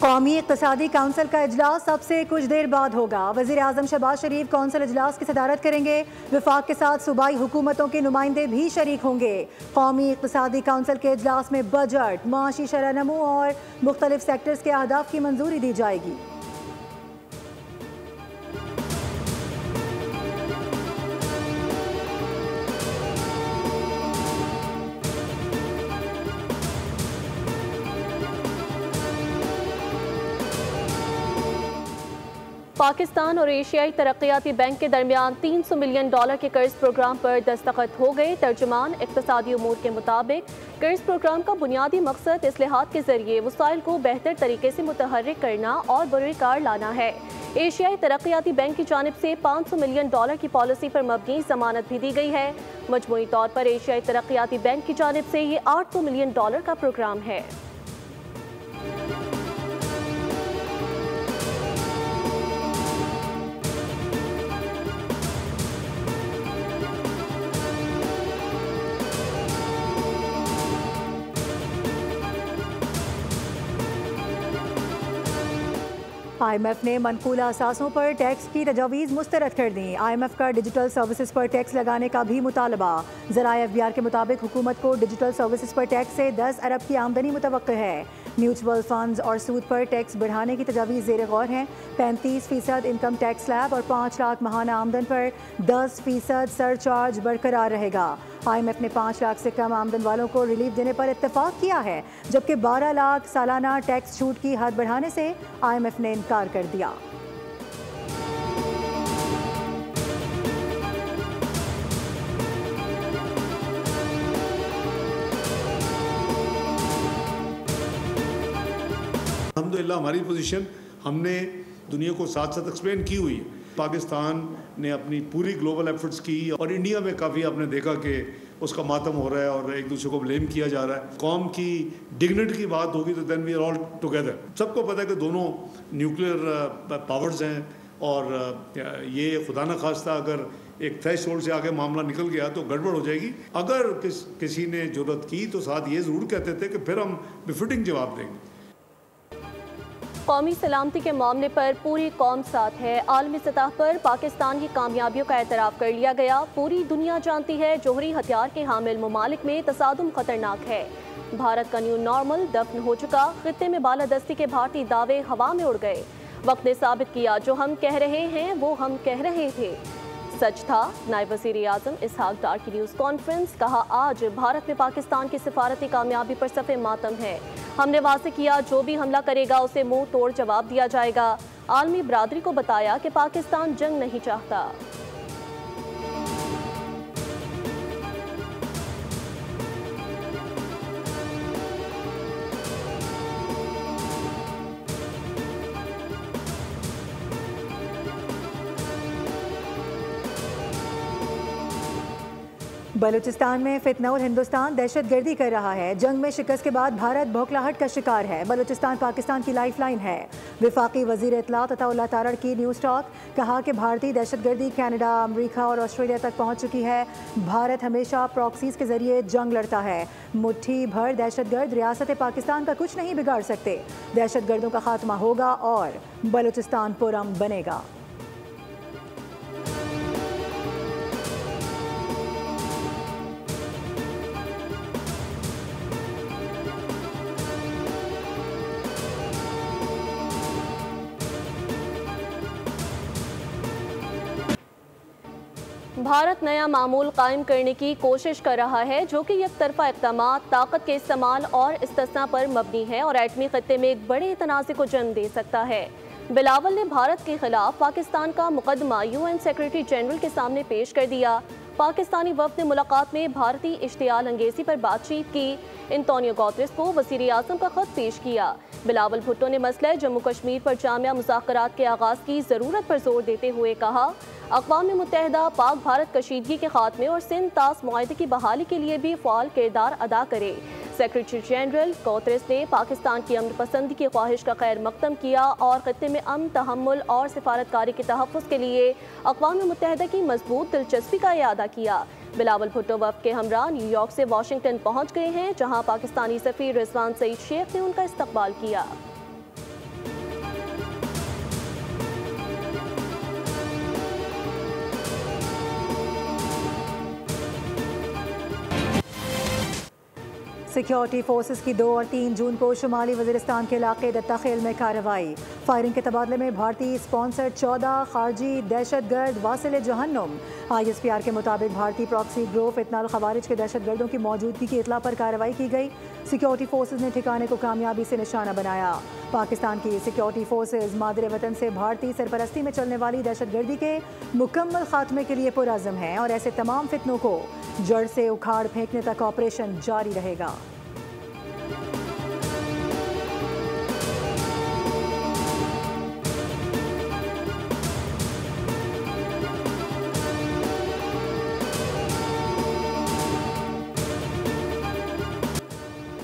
कौमी इक़्तिसादी काउंसिल का इजलास अब से कुछ देर बाद होगा। वज़ीर आज़म शहबाज शरीफ काउंसिल इजलास की सदारत करेंगे। वफाक के साथ सूबाई हुकूमतों के नुमाइंदे भी शरीक होंगे। कौमी इक़्तिसादी काउंसिल के इजलास में बजट, माशी शरह-नमू और मुख्तलिफ सेक्टर्स के अहदाफ की मंजूरी दी जाएगी। पाकिस्तान और एशियाई तरक्याती बैंक के दरमियान $300 मिलियन के कर्ज प्रोग्राम पर दस्तखत हो गए। तर्जुमान इक़्तिसादी उमूर के मुताबिक कर्ज प्रोग्राम का बुनियादी मकसद इस्लाहात के जरिए वसाइल को बेहतर तरीके से मुतहर्रिक करना और बरूकार लाना है। एशियाई तरक्याती बैंक की जानिब से $500 मिलियन की पॉलिसी पर मबनी जमानत भी दी गई है। मजमूई तौर पर एशियाई तरक्याती बैंक की जानिब से ये $800 मिलियन का प्रोग्राम है। IMF ने मनकूला असासों पर टैक्स की तजावीज़ मुस्तरद कर दी। IMF का डिजिटल सर्विसेज पर टैक्स लगाने का भी मुतालबा। ज़राए FBR के मुताबिक हुकूमत को डिजिटल सर्विसेज पर टैक्स से 10 अरब की आमदनी मुतवक्किल है। म्यूचुअल फंड्स और सूद पर टैक्स बढ़ाने की तजावीज़ ज़ेर गौर हैं। 35% इनकम टैक्स स्लैब और 5 लाख माहाना आमदन पर 10% सरचार्ज बरकरार रहेगा। IMF ने 5 लाख से कम आमदन वालों को रिलीफ देने पर इत्तेफाक किया है, जबकि 12 लाख सालाना टैक्स छूट की हद बढ़ाने से IMF ने इनकार कर दिया। अल्हम्दुलिल्लाह हमारी पोजीशन हमने दुनिया को साथ साथ एक्सप्लेन की हुई है। पाकिस्तान ने अपनी पूरी ग्लोबल एफर्ट्स की और इंडिया में काफ़ी आपने देखा कि उसका मातम हो रहा है और एक दूसरे को ब्लेम किया जा रहा है। कौम की डिग्निटी की बात होगी तो then we are all together. सबको पता है कि दोनों न्यूक्लियर पावर्स हैं और ये खुदा न खास्ता अगर एक थ्रेशोल्ड से आगे मामला निकल गया तो गड़बड़ हो जाएगी। अगर किसी ने जरूरत की तो साथ ये ज़रूर कहते थे कि फिर हम बिफिटिंग जवाब देंगे। कौमी सलामती के मामले पर पूरी कौम साथ है। आलमी सतह पर पाकिस्तान की कामयाबियों का एतराफ़ कर लिया गया। पूरी दुनिया जानती है जोहरी हथियार के हामिल ममालिक में तसादुम खतरनाक है। भारत का न्यू नॉर्मल दफन हो चुका। खित्ते में बालादस्ती के भारतीय दावे हवा में उड़ गए। वक्त ने साबित किया जो हम कह रहे हैं वो हम कह रहे थे सच था। नायब वज़ीर आज़म इसहाक डार की न्यूज़ कॉन्फ्रेंस। कहा आज भारत में पाकिस्तान की सिफारती कामयाबी पर सफ़े मातम है। हमने वाज़े किया जो भी हमला करेगा उसे मुंह तोड़ जवाब दिया जाएगा। आलमी बरादरी को बताया कि पाकिस्तान जंग नहीं चाहता। बलूचिस्तान में फितनउल हिंदुस्तान दहशतगर्दी कर रहा है। जंग में शिकस्त के बाद भारत बौखलाहट का शिकार है। बलूचिस्तान पाकिस्तान की लाइफलाइन है। वफाकी वजीर इत्तलात अताउल्लाह तारड़ की न्यूज़ टॉक। कहा कि भारतीय दहशतगर्दी कनाडा, अमरीका और ऑस्ट्रेलिया तक पहुँच चुकी है। भारत हमेशा प्रॉक्सीज के जरिए जंग लड़ता है। मुट्ठी भर दहशतगर्द रियासत पाकिस्तान का कुछ नहीं बिगाड़ सकते। दहशतगर्दों का खात्मा होगा और बलूचिस्तान पुरअमन बनेगा। भारत नया मामूल कायम करने की कोशिश कर रहा है जो कि एक तरफा इक़दामात, ताकत के इस्तेमाल और इस्तिस्ना पर मबनी है और एटमी खत्ते में एक बड़े तनाज़े को जन्म दे सकता है। बिलावल ने भारत के खिलाफ पाकिस्तान का मुकदमा UN सेक्रेटरी जनरल के सामने पेश कर दिया। पाकिस्तानी वफ़द ने मुलाकात में भारतीय इश्तियाल अंगेज़ी पर बातचीत की। एंटोनियो गुतेरेस को वज़ीर आज़म का ख़त पेश किया। बिलावल भुट्टो ने मसला जम्मू कश्मीर पर जामिया मुज़ाकरात के आगाज़ की ज़रूरत पर जोर देते हुए कहा अक़वाम मुत्तहिदा पाक भारत कशीदगी के खात्मे और सिंध तास मुआहदे की बहाली के लिए भी फ़ाल किरदार अदा करे। सेक्रेटरी जनरल गुतेरेस ने पाकिस्तान की अमन पसंदी की ख्वाहिश का खैर मकदम किया और खत्ते में अमन, तहम्मुल और सिफारतकारी के तहफ़्फ़ुज़ के लिए अक़वाम मुत्तहिदा की मजबूत दिलचस्पी का इयादा किया। बिलावल भुट्टो वफ़द के हमरा न्यूयॉर्क से वाशिंगटन पहुँच गए हैं, जहाँ पाकिस्तानी सफ़ीर रिजवान सईद शेख ने उनका इस्तकबाल किया। सिक्योरिटी फोर्सेस की 2 और 3 जून को शुमाली वज़ीरिस्तान के इलाके दत्ताखेल में कार्रवाई। फायरिंग के तबादले में भारतीय स्पॉन्सर्ड 14 खारजी दहशतगर्द वासिल जहन्नुम। ISPR के मुताबिक भारतीय प्रॉक्सी ग्रुप फितनाल खवारिज के दहशतगर्दों की मौजूदगी की इतला पर कार्रवाई की गई। सिक्योरिटी फोर्सेस ने ठिकाने को कामयाबी से निशाना बनाया। पाकिस्तान की सिक्योरिटी फोर्सेस मादरे वतन से भारतीय सरपरस्ती में चलने वाली दहशतगर्दी के मुकम्मल खात्मे के लिए पुरअज़म हैं और ऐसे तमाम फितनों को जड़ से उखाड़ फेंकने तक ऑपरेशन जारी रहेगा।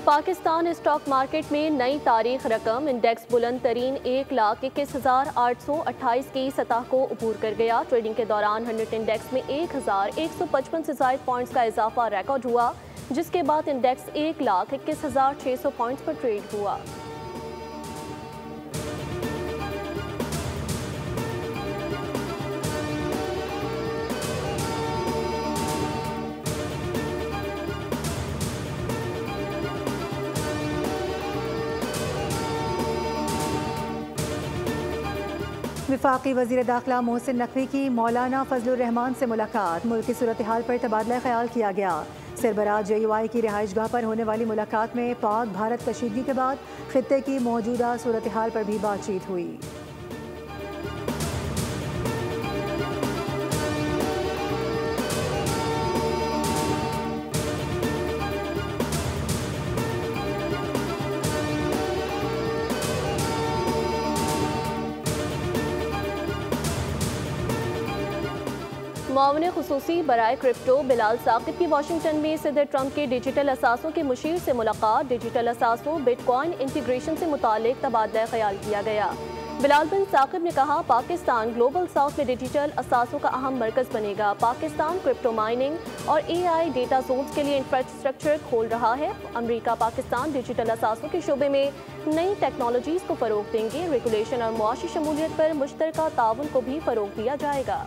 पाकिस्तान स्टॉक मार्केट में नई तारीख रकम इंडेक्स बुलंद तरीन 1,21,828 की सतह को अबूर कर गया। ट्रेडिंग के दौरान 100 इंडेक्स में 1,155 से ज़ायद पॉइंट्स का इजाफा रिकॉर्ड हुआ, जिसके बाद इंडेक्स 1,21,600 पॉइंट्स पर ट्रेड हुआ। वफाकी वज़ीर दाखिला मोहसिन नकवी की मौलाना फजलुर रहमान से मुलाकात। मुल्क की सूरत हाल पर तबादला ख्याल किया गया। सरबराह JUI की रिहाइशगाह पर होने वाली मुलाकात में पाक भारत कशीदगी के बाद खित्ते की मौजूदा सूरत हाल पर भी बातचीत हुई। मुआविन खुसूसी बराए क्रिप्टो बिलाल साकिब की वाशिंगटन में सदर ट्रंप के डिजिटल असासों के मुशीर से मुलाकात। डिजिटल असासों बिटकॉइन इंटीग्रेशन से मुतालिक तबादला ख्याल किया गया। बिलाल बिन साकिब ने कहा, पाकिस्तान ग्लोबल साउथ में डिजिटल असासों का अहम मरकज बनेगा। पाकिस्तान क्रिप्टो माइनिंग और AI डेटा जोन्स के लिए इंफ्रास्ट्रक्चर खोल रहा है। अमरीका पाकिस्तान डिजिटल असासों के शोबे में नई टेक्नोलॉजीज को फ़रोग देंगे। रेगुलेशन और मुआशी शमूलियत पर मुश्तरका ताउन को भी फ़रोग दिया जाएगा।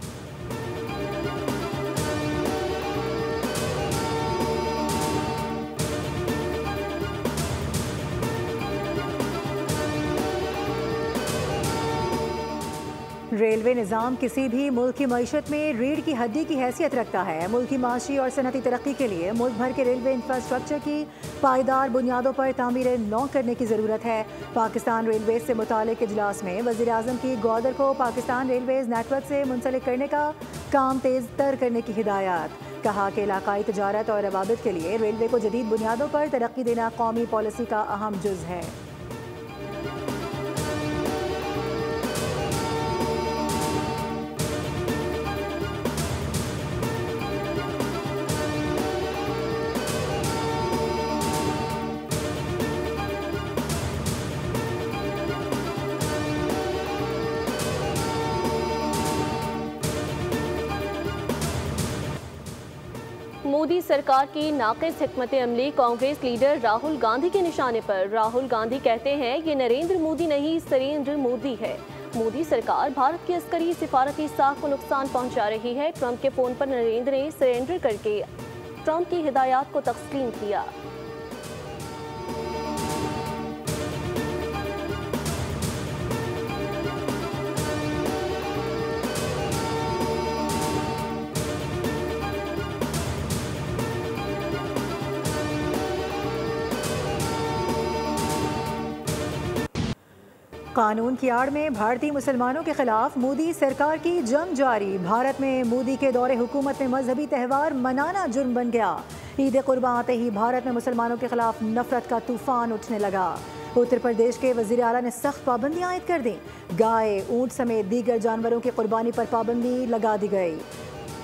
रेलवे निज़ाम किसी भी मुल्क की मईशत में रीढ़ की हड्डी की हैसियत रखता है। मुल्क की माशी और सनती तरक्की के लिए मुल्क भर के रेलवे इंफ्रास्ट्रक्चर की पायदार बुनियादों पर तामीर नौ करने की ज़रूरत है। पाकिस्तान रेलवे से मुतालिक इजलास में वज़ीर आज़म की ग्वादर को पाकिस्तान रेलवेज़ नेटवर्क से मुंसलिक करने का काम तेज़ तर करने की हिदायत। कहा कि इलाकाई तजारत और रवाबित के लिए रेलवे को जदीद बुनियादों पर तरक्की देना कौमी पॉलिसी का अहम जुज़ है। मोदी सरकार की नाक़िस हिकमत अमली कांग्रेस लीडर राहुल गांधी के निशाने पर। राहुल गांधी कहते हैं, ये नरेंद्र मोदी नहीं सरेंद्र मोदी है। मोदी सरकार भारत की अस्करी सिफारती साख को नुकसान पहुंचा रही है। ट्रंप के फोन पर नरेंद्र ने सरेंडर करके ट्रंप की हिदायत को तस्लीम किया। कानून की आड़ में भारतीय मुसलमानों के खिलाफ मोदी सरकार की जंग जारी। भारत में मोदी के दौरे हुकूमत में मजहबी त्यौहार मनाना जुर्म बन गया। ईद कुर्बान आते ही भारत में मुसलमानों के खिलाफ नफरत का तूफान उठने लगा। उत्तर प्रदेश के वजीर आला ने सख्त पाबंदियां आयद कर दी। गाय, ऊंट समेत दीगर जानवरों की कुर्बानी पर पाबंदी लगा दी गई।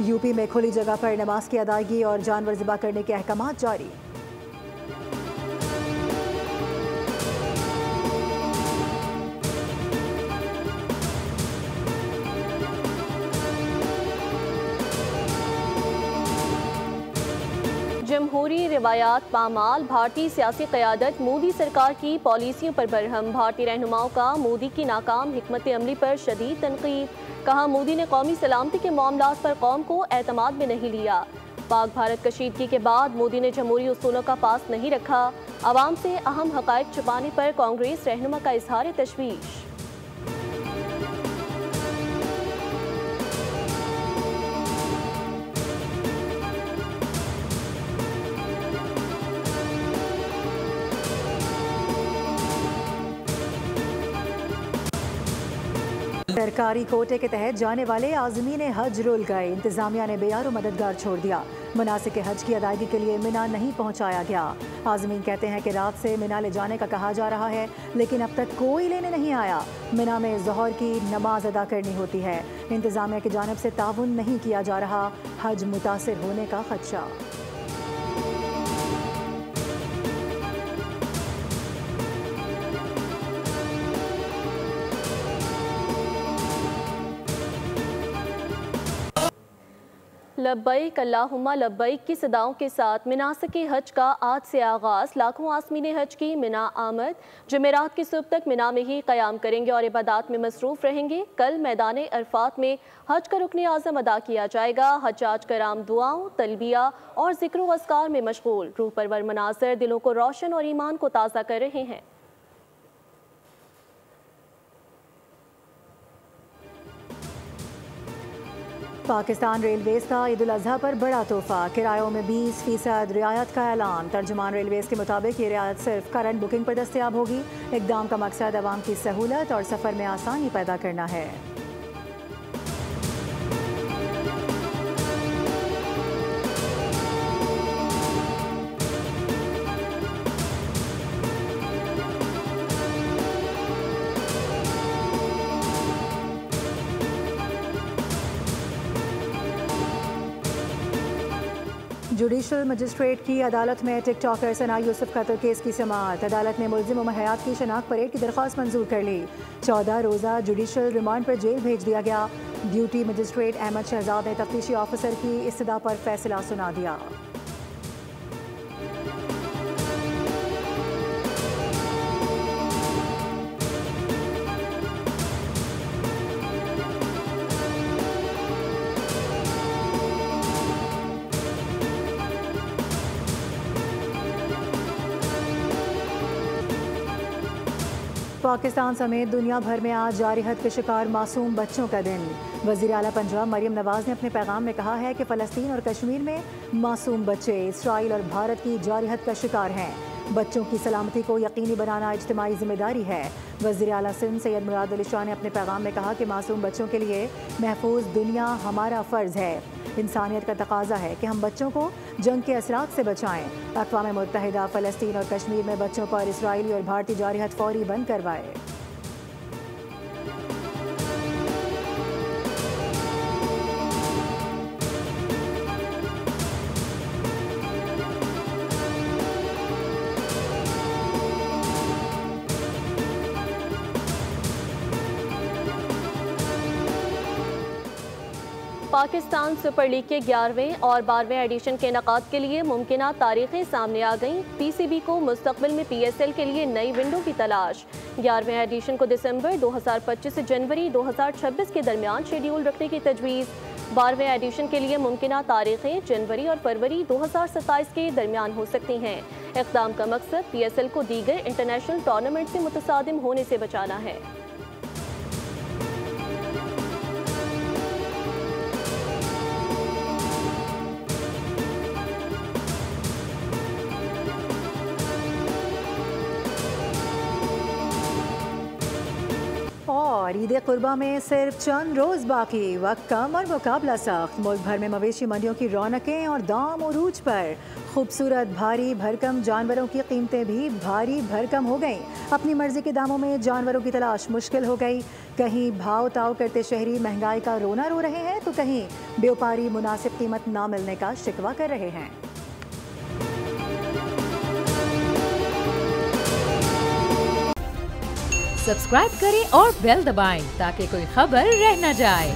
यूपी में खुली जगह पर नमाज की अदायगी और जानवर ज़िबा करने के अहकाम जारी। जमहूरी रिवायात पामाल। भारतीय सियासी क़यादत मोदी सरकार की पॉलिसियों पर बरहम। भारतीय रहनुमाओं का मोदी की नाकाम हिकमत अमली पर शदीद तनकीद। कहा, मोदी ने कौमी सलामती के मामलात पर कौम को एतमाद में नहीं लिया। पाक भारत कशीदगी के बाद मोदी ने जमहूरी उसूलों का पास नहीं रखा, आवाम से अहम हकायक छुपाने पर कांग्रेस रहनुमा का इजहार तशवीश। सरकारी कोटे के तहत जाने वाले आज़मीन हज रुल गए। इंतजामिया ने बेयारो मददगार छोड़ दिया। मनासिक हज की अदायगी के लिए मिना नहीं पहुंचाया गया। आज़मीन कहते हैं कि रात से मिना ले जाने का कहा जा रहा है, लेकिन अब तक कोई लेने नहीं आया। मिना में ज़ोहर की नमाज अदा करनी होती है। इंतजामिया की जानिब से ताउन नहीं किया जा रहा। हज मुतासिर होने का खदशा। लब्बैक अल्लाहुम्मा लब्बैक की सदाओं के साथ मनासिक हज का आज से आगाज़। लाखों आज़मीन हज की मिना आमद। जुमेरात की सुबह तक मिना में ही क़याम करेंगे और इबादत में मसरूफ़ रहेंगे। कल मैदान अरफात में हज का रुकन आज़म अदा किया जाएगा। हज्जाज कराम दुआओं, तलबिया और ज़िक्र व अस्कार में मशगूल। रूह परवर मनाज़र दिलों को रोशन और ईमान को ताज़ा कर रहे हैं। पाकिस्तान रेलवेज का ईद उल अज़हा पर बड़ा तोहफा। किरायों में 20% रियायत का ऐलान। तर्जुमान रेलवेज के मुताबिक ये रियायत सिर्फ करंट बुकिंग पर दस्तयाब होगी। इक़दाम का मकसद आवाम की सहूलत और सफ़र में आसानी पैदा करना है। जुडिशल मजिस्ट्रेट की अदालत में टिकटॉकर सना यूसुफ कत्ल केस की समाअत। अदालत ने मुल्जिम उमर हयात की शनाख्त परेड की दरख्वास्त मंजूर कर ली। 14 रोज़ा जुडिशल रिमांड पर जेल भेज दिया गया। ड्यूटी मजिस्ट्रेट अहमद शहजाद ने तफ्तीशी ऑफिसर की इस्तदा पर फैसला सुना दिया। पाकिस्तान समेत दुनिया भर में आज जारहत के शिकार मासूम बच्चों का दिन। वज़ीर आला पंजाब मरियम नवाज ने अपने पैगाम में कहा है कि फ़लस्तीन और कश्मीर में मासूम बच्चे इसराइल और भारत की जारहत का शिकार हैं। बच्चों की सलामती को यकीनी बनाना इज्तिमाई जिम्मेदारी है। वज़ीर आला सिंध सैयद मुराद अली शाह ने अपने पैगाम में कहा कि मासूम बच्चों के लिए महफूज दुनिया हमारा फ़र्ज़ है। इंसानियत का तकाजा है कि हम बच्चों को जंग के असरात से बचाएं। अक़वाम मुत्तहिदा फ़लस्तीन और कश्मीर में बच्चों पर इसराइली और भारतीय जारहत फौरी बंद करवाए। पाकिस्तान सुपर लीग के 11वें और 12वें एडिशन के इनेकाद के लिए मुमकिना तारीखें सामने आ गईं। पीसीबी को मुस्तकबिल में पीएसएल के लिए नई विंडो की तलाश। 11वें एडिशन को दिसंबर 2025 से जनवरी 2026 के दरमियान शेड्यूल रखने की तजवीज़। 12वें एडिशन के लिए मुमकिना तारीखें जनवरी और फरवरी 2027 के दरमियान हो सकती हैं। इक़दाम का मकसद पीएसएल को दीगर इंटरनेशनल टूर्नामेंट से मुतसादिम होने से बचाना है। और ईद कुर्बा में सिर्फ चंद रोज़ बाकी, वक्त कम और मुकाबला सख्त। मुल्क भर में मवेशी मंडियों की रौनकें और दाम उरूज पर। खूबसूरत भारी भरकम जानवरों की कीमतें भी भारी भरकम हो गईं। अपनी मर्जी के दामों में जानवरों की तलाश मुश्किल हो गई। कहीं भाव ताव करते शहरी महंगाई का रोना रो रहे हैं, तो कहीं व्यापारी मुनासिब कीमत ना मिलने का शिकवा कर रहे हैं। सब्सक्राइब करें और बेल दबाएं ताकि कोई खबर रह न जाए।